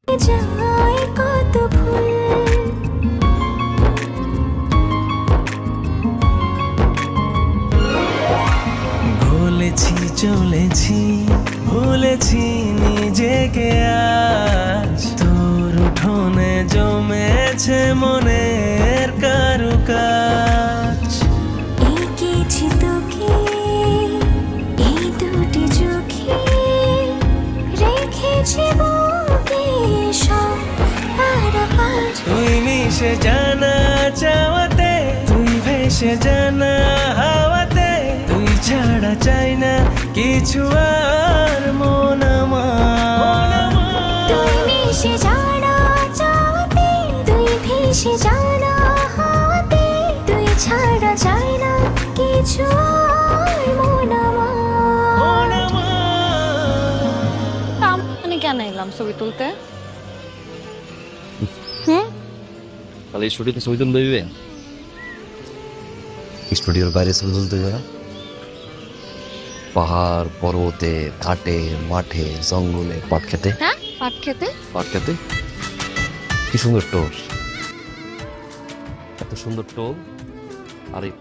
যায় কত ভুল ভুলেছি চলেছি ভুলেছি নিজেকে আজ তোর উঠোনে জমেছে মনের কারুকাজ এঁকেছি তোকে এই দুটি চোখে রেখেছি বুকে সব পারাপার তুই মিশে জানা চাওয়াতে তুই ভেসে জানা হাওয়াতে তুই ছাড়া চাই না কিছু আর মন আমার তুই মিশে জানা চাওয়াতে তুই ভেসে জানা হাওয়াতে তুই ছাড়া চাই না কিছু আর মন আমার। মানে কেন এলাম ছবি তুলতে? তাহলে স্টুডিওতে ছবি তুলতে দিবে? স্টুডিওর বাইরে ছবি তুলতে দিবে না? পাহাড় পর্বতে ঘাটে মাঠে জঙ্গলে পাট খেতে হ্যাঁ, পাট খেতে। পাট খেতে কি সুন্দর টোল, এত সুন্দর টোল। আর এই